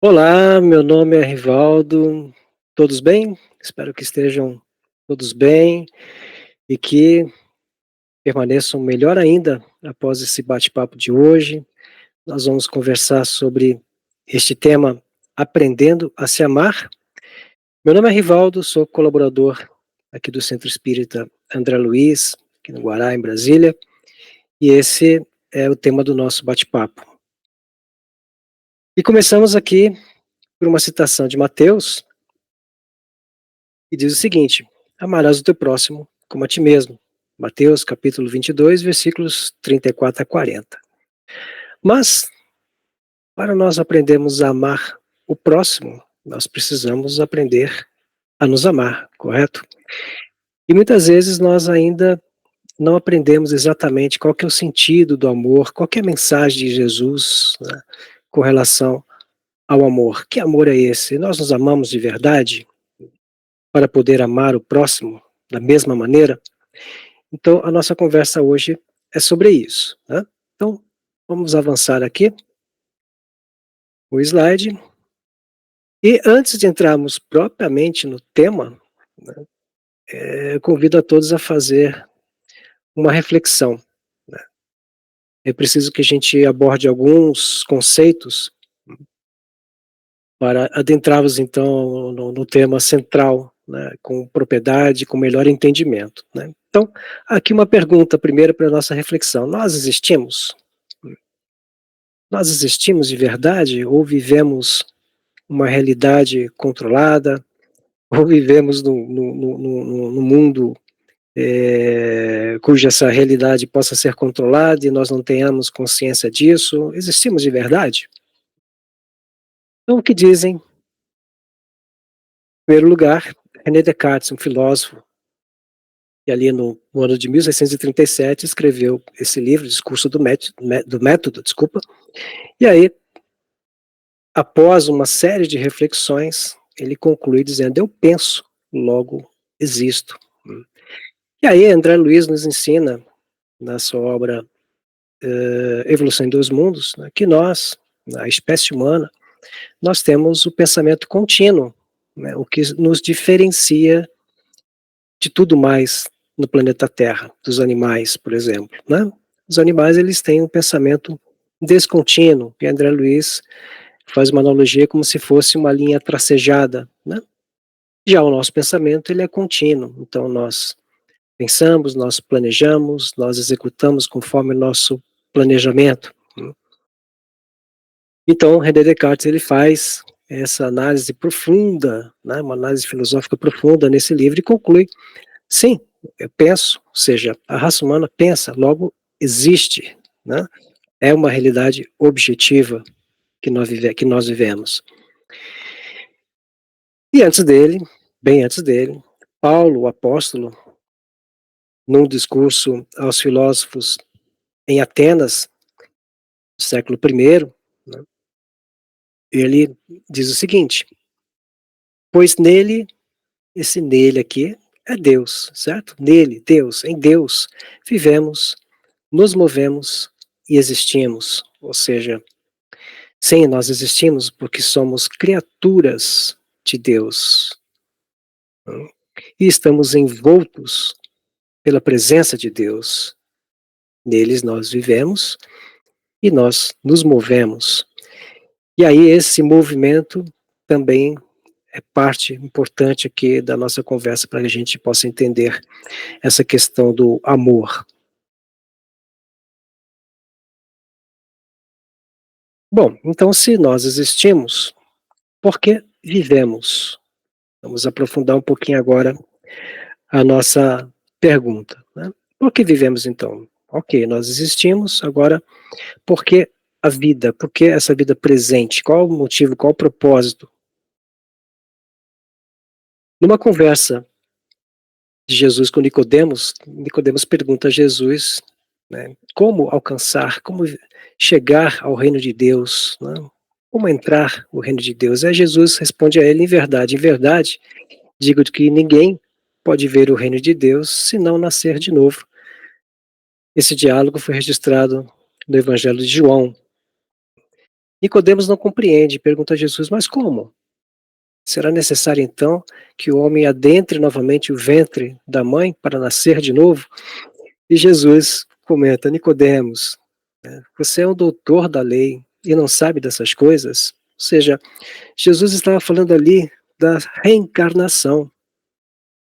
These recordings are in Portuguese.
Olá, meu nome é Rivaldo. Todos bem? Espero que estejam todos bem e que permaneçam melhor ainda após esse bate-papo de hoje. Nós vamos conversar sobre este tema, aprendendo a se amar. Meu nome é Rivaldo, sou colaborador aqui do Centro Espírita André Luiz, aqui no Guará, em Brasília, e esse é o tema do nosso bate-papo. E começamos aqui por uma citação de Mateus, e diz o seguinte: amarás o teu próximo como a ti mesmo. Mateus capítulo 22, versículos 34 a 40. Mas, para nós aprendermos a amar o próximo, nós precisamos aprender a nos amar, correto? E muitas vezes nós ainda não aprendemos exatamente qual que é o sentido do amor, qual que é a mensagem de Jesus, né, com relação ao amor. Que amor é esse? Nós nos amamos de verdade para poder amar o próximo da mesma maneira? Então, a nossa conversa hoje é sobre isso, né? Então, vamos avançar aqui o slide. E antes de entrarmos propriamente no tema, né, eu convido a todos a fazer uma reflexão, né? É preciso que a gente aborde alguns conceitos para adentrarmos, então, no tema central, né, com propriedade, com melhor entendimento, né? Então, aqui uma pergunta primeiro para a nossa reflexão: nós existimos? Nós existimos de verdade ou vivemos uma realidade controlada, ou vivemos num mundo cuja essa realidade possa ser controlada e nós não tenhamos consciência disso? Existimos de verdade? Então, o que dizem? Em primeiro lugar, René Descartes, um filósofo, que ali no ano de 1637 escreveu esse livro, Discurso do Método, desculpa, e aí, após uma série de reflexões, ele conclui dizendo: eu penso, logo existo. E aí André Luiz nos ensina, na sua obra Evolução em Dois Mundos, né, que nós, a espécie humana, nós temos o pensamento contínuo, né, o que nos diferencia de tudo mais no planeta Terra, dos animais, por exemplo, né? Os animais, eles têm um pensamento descontínuo, e André Luiz faz uma analogia como se fosse uma linha tracejada, né? Já o nosso pensamento, ele é contínuo, então nós pensamos, nós planejamos, nós executamos conforme o nosso planejamento. Então, René Descartes, ele faz essa análise profunda, né, uma análise filosófica profunda nesse livro e conclui: sim, eu penso, ou seja, a raça humana pensa, logo existe, né? É uma realidade objetiva que nós vivemos. E antes dele, bem antes dele, Paulo, o apóstolo, num discurso aos filósofos em Atenas, no século I, né, ele diz o seguinte: pois nele, esse nele aqui é Deus, certo? Nele, Deus, em Deus, vivemos, nos movemos e existimos. Ou seja, sim, nós existimos porque somos criaturas de Deus, né? E estamos envoltos pela presença de Deus. Neles nós vivemos e nós nos movemos. E aí esse movimento também é parte importante aqui da nossa conversa para que a gente possa entender essa questão do amor. Bom, então se nós existimos, por que vivemos? Vamos aprofundar um pouquinho agora a nossa pergunta, né? Por que vivemos então? Ok, nós existimos, agora por que a vida? Por que essa vida presente? Qual o motivo, qual o propósito? Numa conversa de Jesus com Nicodemos, Nicodemos pergunta a Jesus, né, como alcançar, como chegar ao reino de Deus, né? Como entrar no reino de Deus? Aí Jesus responde a ele: em verdade, digo que ninguém pode ver o reino de Deus se não nascer de novo. Esse diálogo foi registrado no Evangelho de João. Nicodemos não compreende, pergunta a Jesus: "Mas como? Será necessário então que o homem adentre novamente o ventre da mãe para nascer de novo?" E Jesus comenta: "Nicodemos, você é um doutor da lei e não sabe dessas coisas?" Ou seja, Jesus estava falando ali da reencarnação,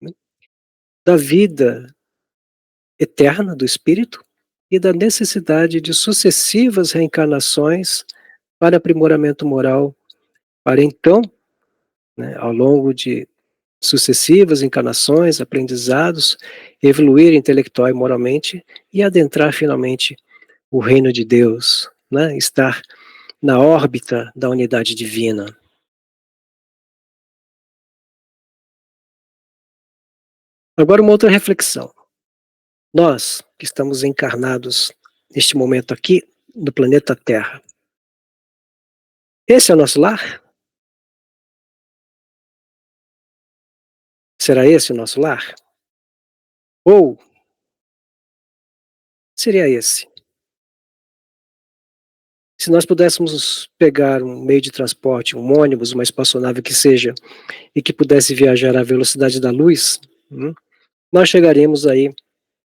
né, da vida eterna do espírito e da necessidade de sucessivas reencarnações para aprimoramento moral, para então, né, ao longo de sucessivas encarnações, aprendizados, evoluir intelectual e moralmente e adentrar finalmente o reino de Deus, né, estar na órbita da unidade divina. Agora uma outra reflexão. Nós que estamos encarnados neste momento aqui no planeta Terra, esse é o nosso lar? Será esse o nosso lar? Ou seria esse? Se nós pudéssemos pegar um meio de transporte, um ônibus, uma espaçonave que seja, e que pudesse viajar à velocidade da luz, nós chegaríamos aí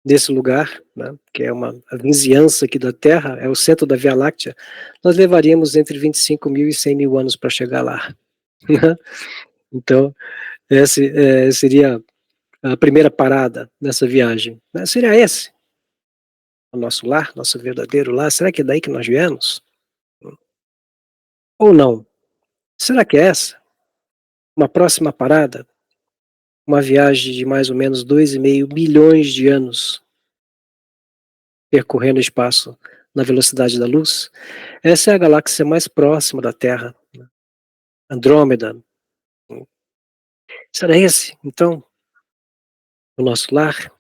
nesse lugar, né, que é a vizinhança aqui da Terra, é o centro da Via Láctea, nós levaríamos entre 25.000 e 100.000 anos para chegar lá. Né? Então, esse seria a primeira parada nessa viagem. Né? Seria esse o nosso lar, nosso verdadeiro lar? Será que é daí que nós viemos? Ou não? Será que é essa? Uma próxima parada? Uma viagem de mais ou menos 2,5 bilhões de anos percorrendo o espaço na velocidade da luz? Essa é a galáxia mais próxima da Terra, Andrômeda. Será esse, então, o nosso lar?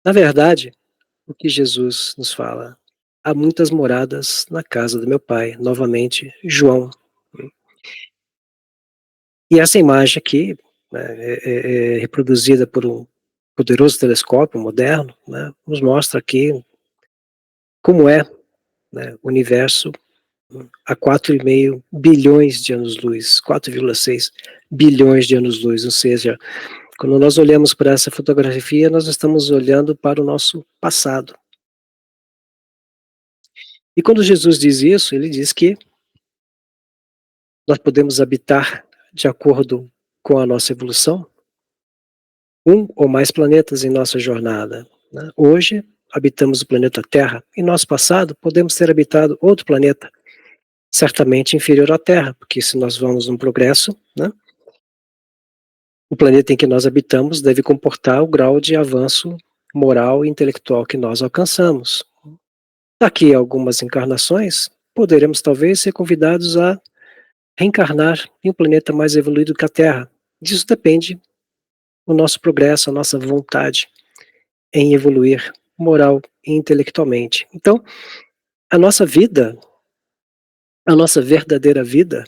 Na verdade, o que Jesus nos fala: há muitas moradas na casa do meu Pai. Novamente, João. E essa imagem aqui, né, é reproduzida por um poderoso telescópio moderno, né, nos mostra aqui como é, né, o universo a 4,5 bilhões de anos-luz, 4,6 bilhões de anos-luz, ou seja, quando nós olhamos para essa fotografia, nós estamos olhando para o nosso passado. E quando Jesus diz isso, ele diz que nós podemos habitar de acordo com a nossa evolução, um ou mais planetas em nossa jornada, né. Hoje, habitamos o planeta Terra, em nosso passado podemos ter habitado outro planeta, certamente inferior à Terra, porque se nós vamos num progresso, né, o planeta em que nós habitamos deve comportar o grau de avanço moral e intelectual que nós alcançamos. Daqui a algumas encarnações, poderemos talvez ser convidados a reencarnar em um planeta mais evoluído que a Terra. Disso depende o nosso progresso, a nossa vontade em evoluir moral e intelectualmente. Então, a nossa vida, a nossa verdadeira vida,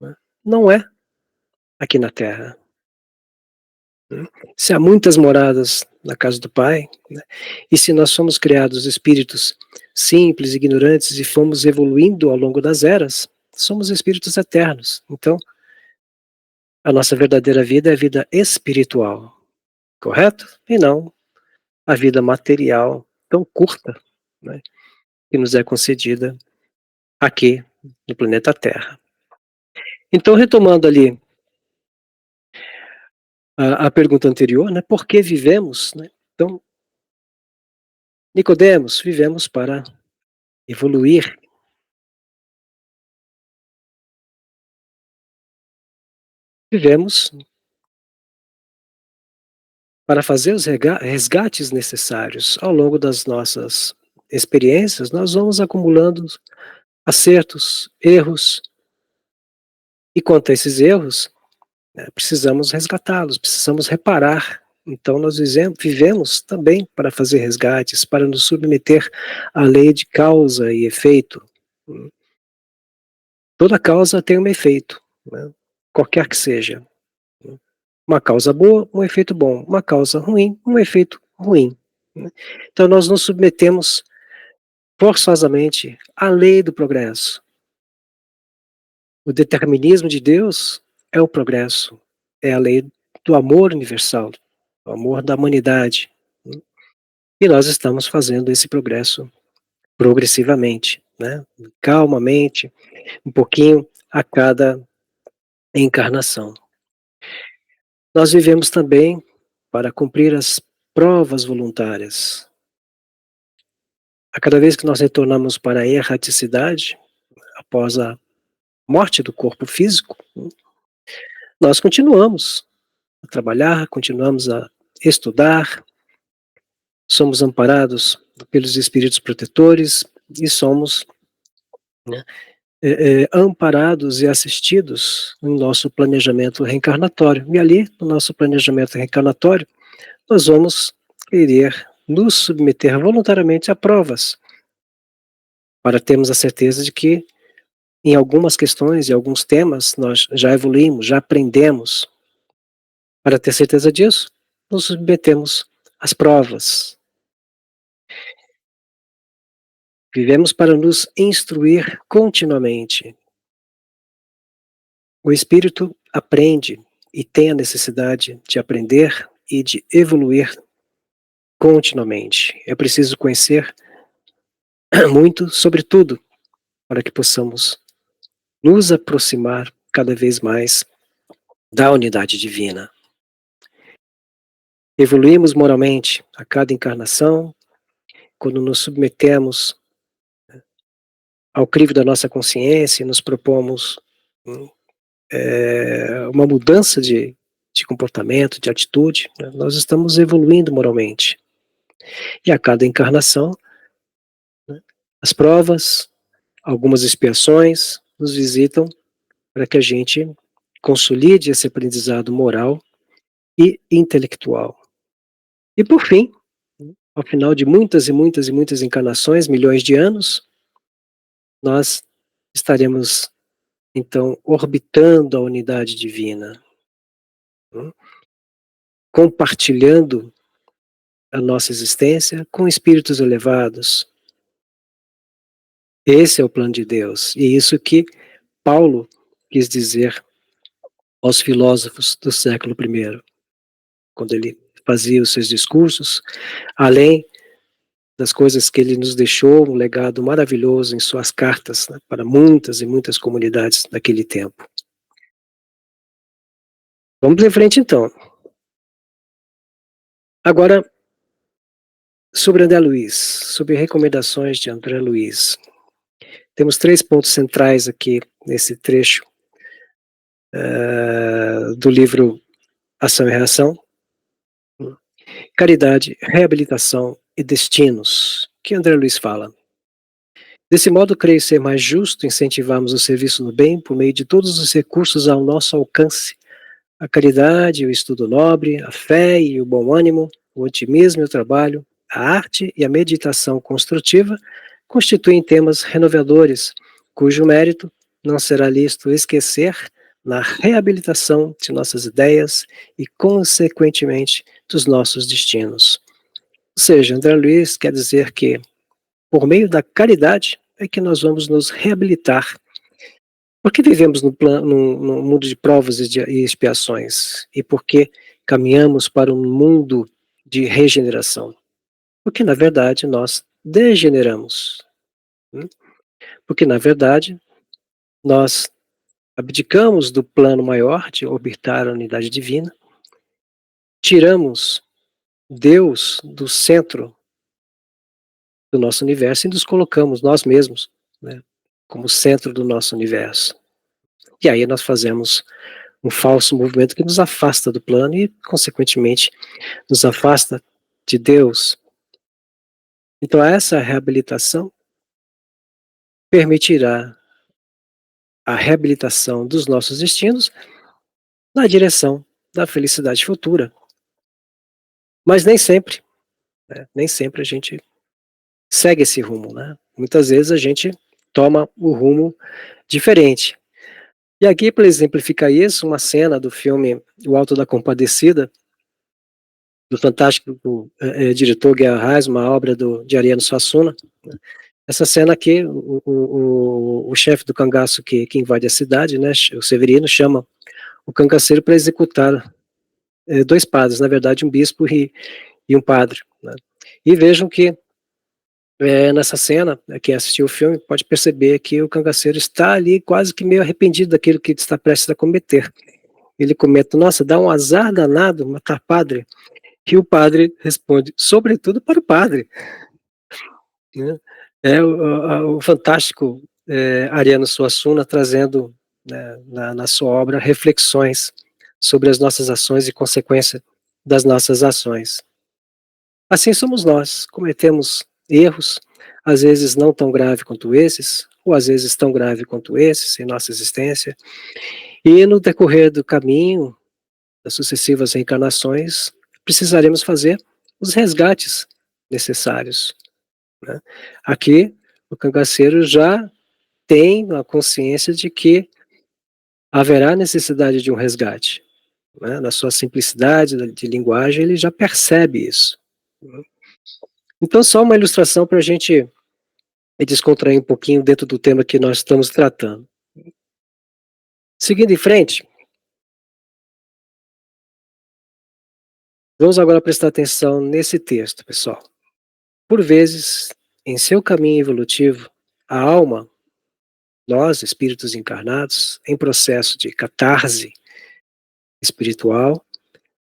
né, não é aqui na Terra. Né? Se há muitas moradas na casa do Pai, né, e se nós somos criados espíritos simples, ignorantes e fomos evoluindo ao longo das eras, somos espíritos eternos. Então, a nossa verdadeira vida é a vida espiritual, correto? E não a vida material tão curta, né, que nos é concedida aqui no planeta Terra. Então, retomando ali a pergunta anterior, né, por que vivemos? Né? Então, Nicodemos, vivemos para evoluir, vivemos para fazer os resgates necessários. Ao longo das nossas experiências, nós vamos acumulando acertos, erros, e quanto a esses erros, né, precisamos resgatá-los, precisamos reparar. Então nós vivemos também para fazer resgates, para nos submeter à lei de causa e efeito. Toda causa tem um efeito, né, qualquer que seja. Uma causa boa, um efeito bom. Uma causa ruim, um efeito ruim. Né. Então nós nos submetemos forçosamente a lei do progresso. O determinismo de Deus é o progresso, é a lei do amor universal, o amor da humanidade. E nós estamos fazendo esse progresso progressivamente, né, calmamente, um pouquinho a cada encarnação. Nós vivemos também para cumprir as provas voluntárias. A cada vez que nós retornamos para a erraticidade, após a morte do corpo físico, nós continuamos a trabalhar, continuamos a estudar, somos amparados pelos espíritos protetores e somos, né, amparados e assistidos no nosso planejamento reencarnatório. E ali, no nosso planejamento reencarnatório, nós vamos querer nos submeter voluntariamente a provas, para termos a certeza de que, em algumas questões e alguns temas, nós já evoluímos, já aprendemos. Para ter certeza disso, nos submetemos às provas. Vivemos para nos instruir continuamente. O espírito aprende e tem a necessidade de aprender e de evoluir continuamente. É preciso conhecer muito sobre tudo para que possamos nos aproximar cada vez mais da unidade divina. Evoluímos moralmente a cada encarnação, quando nos submetemos ao crivo da nossa consciência e nos propomos uma mudança de comportamento, de atitude, né? Nós estamos evoluindo moralmente. E a cada encarnação, né, as provas, algumas expiações nos visitam para que a gente consolide esse aprendizado moral e intelectual. E por fim, ao final de muitas e muitas e muitas encarnações, milhões de anos, nós estaremos então orbitando a unidade divina, né, compartilhando a nossa existência com espíritos elevados. Esse é o plano de Deus, e isso que Paulo quis dizer aos filósofos do século I, quando ele fazia os seus discursos, além das coisas que ele nos deixou, um legado maravilhoso em suas cartas, né, para muitas e muitas comunidades daquele tempo. Vamos em frente então. Agora, sobre André Luiz, sobre recomendações de André Luiz. Temos 3 pontos centrais aqui nesse trecho do livro Ação e Reação: caridade, reabilitação e destinos, que André Luiz fala. Desse modo, creio ser mais justo incentivarmos o serviço no bem por meio de todos os recursos ao nosso alcance: a caridade, o estudo nobre, a fé e o bom ânimo, o otimismo e o trabalho, a arte e a meditação construtiva constituem temas renovadores, cujo mérito não será lícito esquecer na reabilitação de nossas ideias e, consequentemente, dos nossos destinos. Ou seja, André Luiz quer dizer que, por meio da caridade, é que nós vamos nos reabilitar. Por que vivemos num mundo de provas e expiações? E por que caminhamos para um mundo de regeneração? Porque, na verdade, nós degeneramos. Porque, na verdade, nós abdicamos do plano maior de orbitar a unidade divina, tiramos Deus do centro do nosso universo e nos colocamos nós mesmos, né, como centro do nosso universo. E aí nós fazemos um falso movimento que nos afasta do plano e, consequentemente, nos afasta de Deus. Então, essa reabilitação permitirá a reabilitação dos nossos destinos na direção da felicidade futura. Mas nem sempre, né, nem sempre a gente segue esse rumo, né? Muitas vezes a gente toma o rumo diferente. E aqui, para exemplificar isso, uma cena do filme O Alto da Compadecida, do fantástico diretor Guilherme Reis, uma obra de Ariano Suassuna, Essa cena aqui, o chefe do cangaço que invade a cidade, né, o Severino, chama o cangaceiro para executar 2 padres, na verdade um bispo e um padre, né. E vejam que, nessa cena, quem assistiu o filme pode perceber que o cangaceiro está ali quase que meio arrependido daquilo que ele está prestes a cometer. Ele comenta: "Nossa, dá um azar danado matar padre", e o padre responde: "Sobretudo para o padre", né. É o fantástico, Ariano Suassuna trazendo, né, na sua obra reflexões sobre as nossas ações e consequência das nossas ações. Assim somos nós, cometemos erros, às vezes não tão grave quanto esses, ou às vezes tão grave quanto esses em nossa existência, e no decorrer do caminho, das sucessivas reencarnações, precisaremos fazer os resgates necessários, né. Aqui, o cangaceiro já tem a consciência de que haverá necessidade de um resgate, né, na sua simplicidade de linguagem, ele já percebe isso, né. Então só uma ilustração para a gente descontrair um pouquinho dentro do tema que nós estamos tratando. Seguindo em frente, vamos agora prestar atenção nesse texto, pessoal. Por vezes, em seu caminho evolutivo, a alma, nós, espíritos encarnados, em processo de catarse espiritual,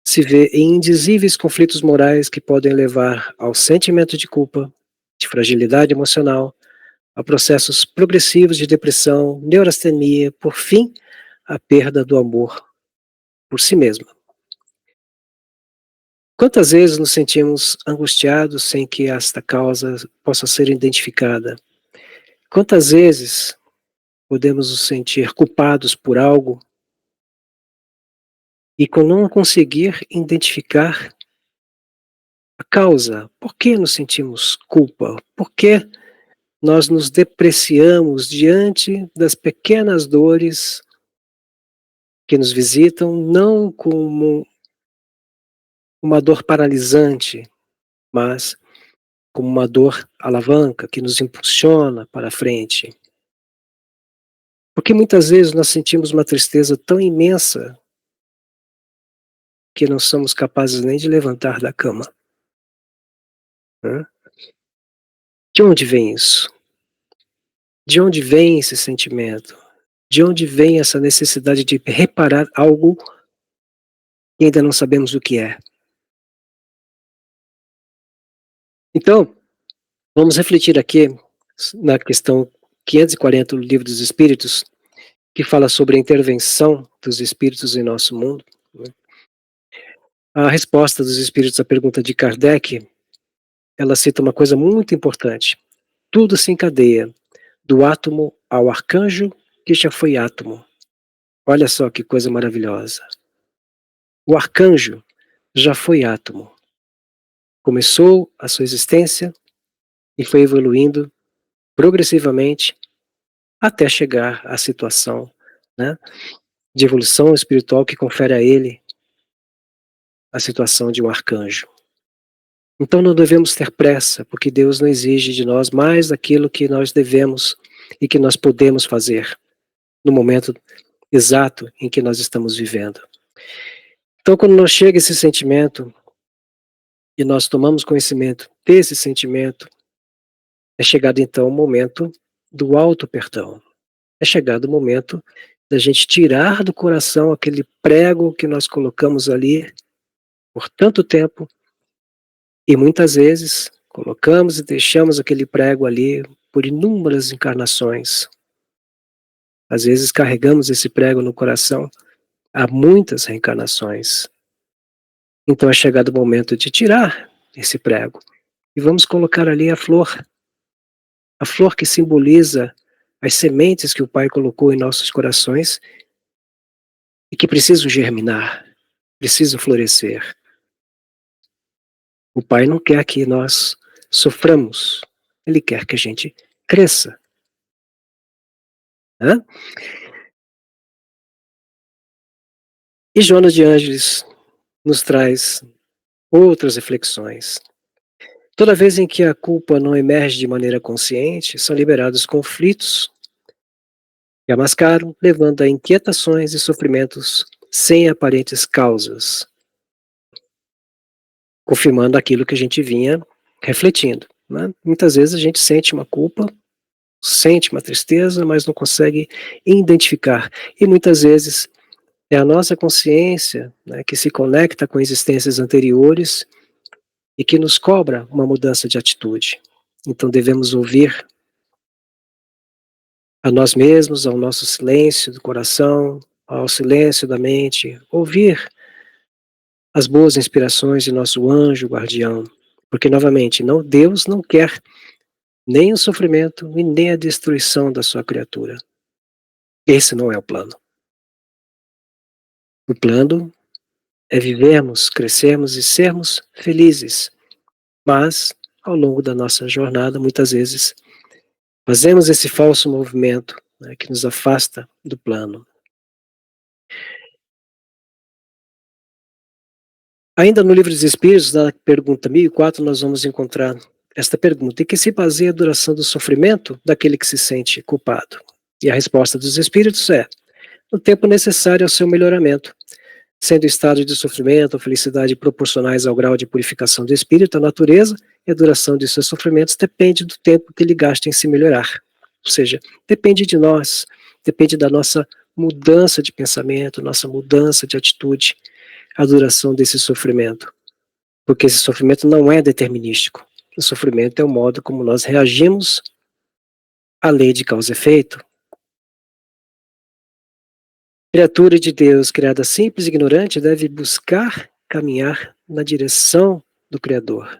se vê em indizíveis conflitos morais que podem levar ao sentimento de culpa, de fragilidade emocional, a processos progressivos de depressão, neurastenia, por fim, a perda do amor por si mesma. Quantas vezes nos sentimos angustiados sem que esta causa possa ser identificada? Quantas vezes podemos nos sentir culpados por algo e com não conseguir identificar a causa? Por que nos sentimos culpa? Por que nós nos depreciamos diante das pequenas dores que nos visitam, não como uma dor paralisante, mas como uma dor alavanca que nos impulsiona para frente? Porque muitas vezes nós sentimos uma tristeza tão imensa que não somos capazes nem de levantar da cama, né. De onde vem isso? De onde vem esse sentimento? De onde vem essa necessidade de reparar algo que ainda não sabemos o que é? Então, vamos refletir aqui na questão 540 do Livro dos Espíritos, que fala sobre a intervenção dos espíritos em nosso mundo, né. A resposta dos espíritos à pergunta de Kardec, ela cita uma coisa muito importante: tudo se encadeia, do átomo ao arcanjo que já foi átomo. Olha só que coisa maravilhosa. O arcanjo já foi átomo. Começou a sua existência e foi evoluindo progressivamente até chegar à situação, né, de evolução espiritual que confere a ele a situação de um arcanjo. Então não devemos ter pressa, porque Deus não exige de nós mais daquilo que nós devemos e que nós podemos fazer no momento exato em que nós estamos vivendo. Então, quando nos chega esse sentimento e nós tomamos conhecimento desse sentimento, é chegado então o momento do auto-perdão. É chegado o momento da gente tirar do coração aquele prego que nós colocamos ali por tanto tempo e muitas vezes colocamos e deixamos aquele prego ali por inúmeras encarnações. Às vezes carregamos esse prego no coração há muitas reencarnações. Então é chegado o momento de tirar esse prego e vamos colocar ali a flor que simboliza as sementes que o Pai colocou em nossos corações e que precisam germinar, precisam florescer. O Pai não quer que nós soframos, Ele quer que a gente cresça, né? E Jonas de Ângeles nos traz outras reflexões. Toda vez em que a culpa não emerge de maneira consciente, são liberados conflitos que a mascaram, levando a inquietações e sofrimentos sem aparentes causas, confirmando aquilo que a gente vinha refletindo, né? Muitas vezes a gente sente uma culpa, sente uma tristeza, mas não consegue identificar. E muitas vezes é a nossa consciência, né, que se conecta com existências anteriores e que nos cobra uma mudança de atitude. Então devemos ouvir a nós mesmos, ao nosso silêncio do coração, ao silêncio da mente, ouvir as boas inspirações de nosso anjo guardião, porque novamente, não, Deus não quer nem o sofrimento e nem a destruição da sua criatura. Esse não é o plano. O plano é vivermos, crescermos e sermos felizes, mas ao longo da nossa jornada, muitas vezes, fazemos esse falso movimento, né, que nos afasta do plano. Ainda no Livro dos Espíritos, na pergunta 1004, nós vamos encontrar esta pergunta: em que se baseia a duração do sofrimento daquele que se sente culpado? E a resposta dos Espíritos é: o tempo necessário ao seu melhoramento. Sendo o estado de sofrimento ou felicidade proporcionais ao grau de purificação do espírito, a natureza e a duração de seus sofrimentos depende do tempo que ele gasta em se melhorar. Ou seja, depende de nós, depende da nossa mudança de pensamento, nossa mudança de atitude, a duração desse sofrimento. Porque esse sofrimento não é determinístico. O sofrimento é o modo como nós reagimos à lei de causa e efeito. Criatura de Deus, criada simples e ignorante, deve buscar caminhar na direção do Criador.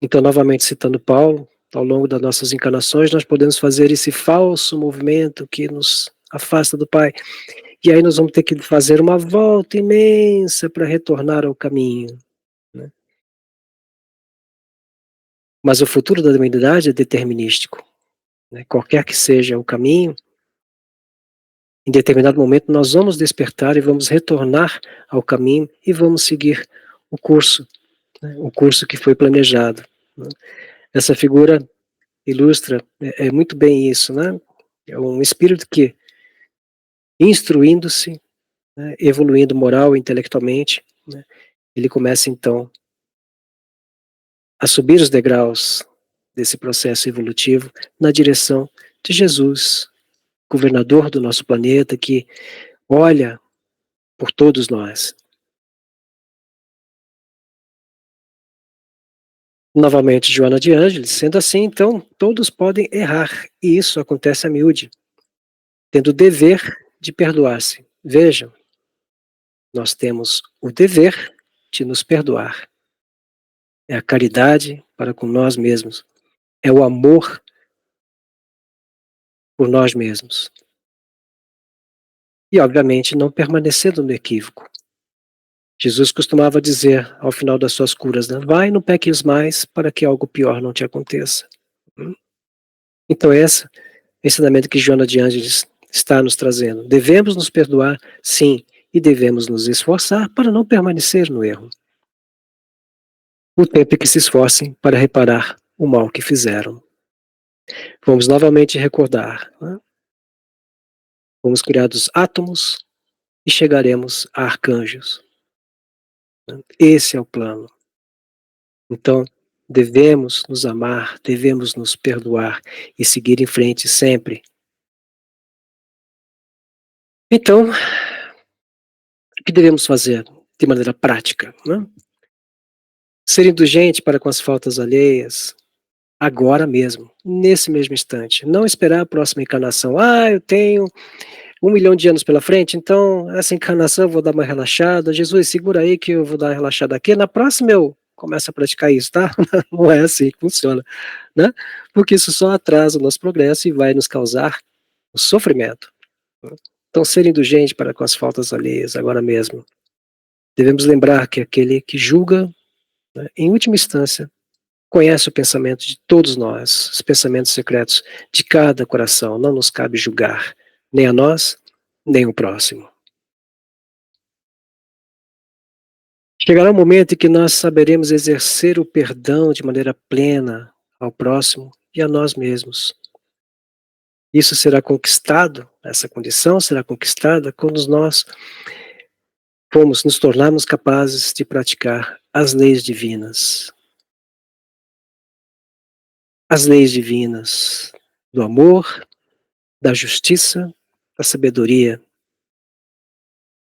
Então, novamente citando Paulo, ao longo das nossas encarnações, nós podemos fazer esse falso movimento que nos afasta do Pai. E aí nós vamos ter que fazer uma volta imensa para retornar ao caminho, né? Mas o futuro da humanidade é determinístico, né? Qualquer que seja o caminho, em determinado momento nós vamos despertar e vamos retornar ao caminho e vamos seguir o curso, né? O curso que foi planejado, né? Essa figura ilustra muito bem isso, né? É um espírito que, instruindo-se, né, evoluindo moral e intelectualmente, né, ele começa então a subir os degraus desse processo evolutivo na direção de Jesus, governador do nosso planeta, que olha por todos nós. Novamente, Joana de Ângeles, sendo assim, então, todos podem errar, e isso acontece a miúde, tendo o dever de perdoar-se. Vejam, nós temos o dever de nos perdoar. É a caridade para com nós mesmos. É o amor por nós mesmos. E, obviamente, não permanecendo no equívoco. Jesus costumava dizer, ao final das suas curas, né, vai, não peques mais, para que algo pior não te aconteça. Então, esse ensinamento que Joana de Ângeles está nos trazendo. Devemos nos perdoar, sim, e devemos nos esforçar para não permanecer no erro. O tempo é que se esforcem para reparar o mal que fizeram. Vamos novamente recordar, né? Fomos criados átomos e chegaremos a arcanjos. Esse é o plano. Então, devemos nos amar, devemos nos perdoar e seguir em frente sempre. Então, o que devemos fazer de maneira prática, né? Ser indulgente para com as faltas alheias, agora mesmo, nesse mesmo instante. Não esperar a próxima encarnação. Ah, eu tenho 1 milhão de anos pela frente, então essa encarnação eu vou dar uma relaxada. Jesus, segura aí que eu vou dar uma relaxada aqui. Na próxima eu começo a praticar isso, tá? Não é assim que funciona, né? Porque isso só atrasa o nosso progresso e vai nos causar o sofrimento. Então, ser indulgente para com as faltas alheias, agora mesmo. Devemos lembrar que aquele que julga, né, em última instância, conhece o pensamento de todos nós, os pensamentos secretos de cada coração. Não nos cabe julgar, nem a nós, nem o próximo. Chegará um momento em que nós saberemos exercer o perdão de maneira plena ao próximo e a nós mesmos. Isso será conquistado, essa condição será conquistada quando nós nos tornarmos capazes de praticar as leis divinas. As leis divinas do amor, da justiça, da sabedoria.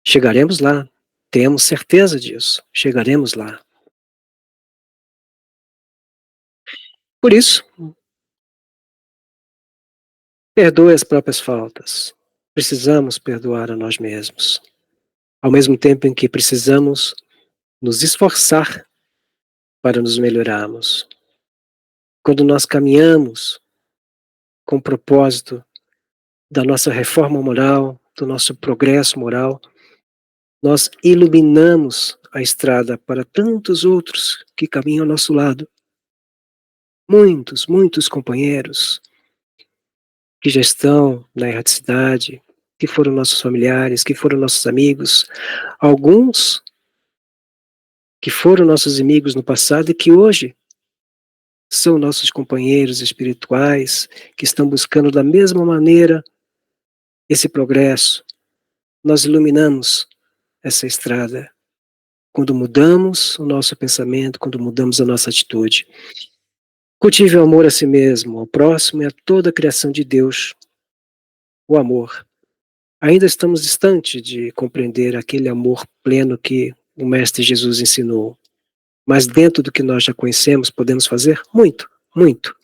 Chegaremos lá, temos certeza disso, chegaremos lá. Por isso, perdoe as próprias faltas. Precisamos perdoar a nós mesmos, ao mesmo tempo em que precisamos nos esforçar para nos melhorarmos. Quando nós caminhamos com o propósito da nossa reforma moral, do nosso progresso moral, nós iluminamos a estrada para tantos outros que caminham ao nosso lado. Muitos, muitos companheiros que já estão na erraticidade, que foram nossos familiares, que foram nossos amigos, alguns que foram nossos amigos no passado e que hoje são nossos companheiros espirituais, que estão buscando da mesma maneira esse progresso. Nós iluminamos essa estrada quando mudamos o nosso pensamento, quando mudamos a nossa atitude. Cultive o amor a si mesmo, ao próximo e a toda a criação de Deus. O amor. Ainda estamos distantes de compreender aquele amor pleno que o Mestre Jesus ensinou. Mas dentro do que nós já conhecemos, podemos fazer muito, muito.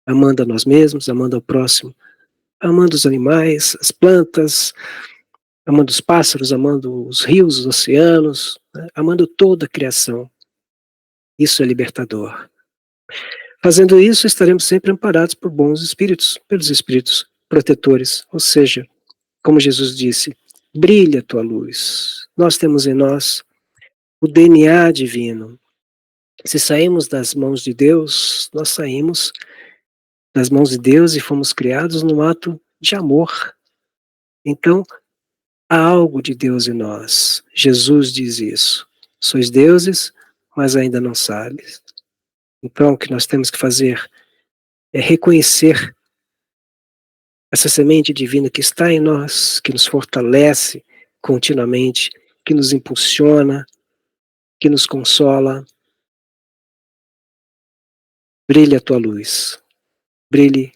Amando a nós mesmos, amando ao próximo, amando os animais, as plantas, amando os pássaros, amando os rios, os oceanos, né? Amando toda a criação. Isso é libertador. Fazendo isso, estaremos sempre amparados por bons espíritos, pelos espíritos protetores, ou seja, como Jesus disse, brilha a tua luz. Nós temos em nós o DNA divino. Se saímos das mãos de Deus, nós saímos das mãos de Deus e fomos criados num ato de amor. Então, há algo de Deus em nós. Jesus diz isso. Sois deuses, mas ainda não sabes. Então, o que nós temos que fazer é reconhecer essa semente divina que está em nós, que nos fortalece continuamente, que nos impulsiona, que nos consola. Brilhe a tua luz, brilhe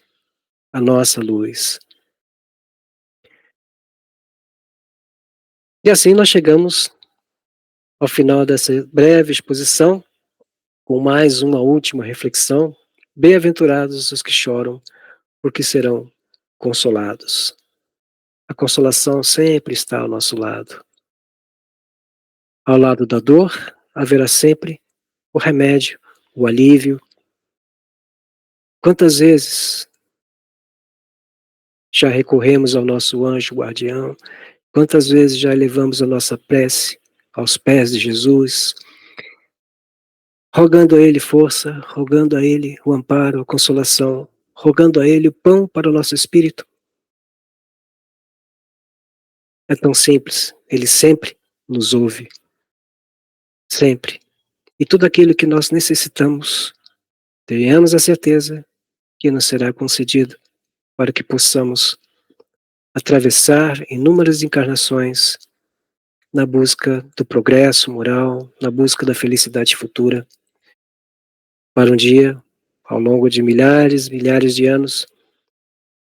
a nossa luz. E assim nós chegamos ao final dessa breve exposição, com mais uma última reflexão. Bem-aventurados os que choram, porque serão consolados. A consolação sempre está ao nosso lado. Ao lado da dor, haverá sempre o remédio, o alívio. Quantas vezes já recorremos ao nosso anjo guardião? Quantas vezes já elevamos a nossa prece aos pés de Jesus, rogando a Ele força, rogando a Ele o amparo, a consolação, rogando a Ele o pão para o nosso espírito? É tão simples, Ele sempre nos ouve, sempre. E tudo aquilo que nós necessitamos, tenhamos a certeza que nos será concedido para que possamos atravessar inúmeras encarnações na busca do progresso moral, na busca da felicidade futura, para um dia, ao longo de milhares, milhares de anos,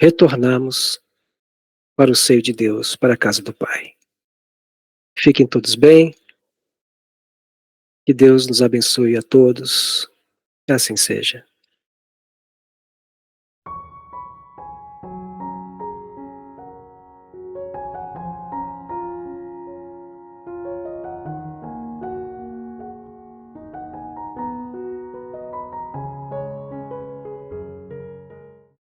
retornarmos para o seio de Deus, para a casa do Pai. Fiquem todos bem, que Deus nos abençoe a todos, que assim seja.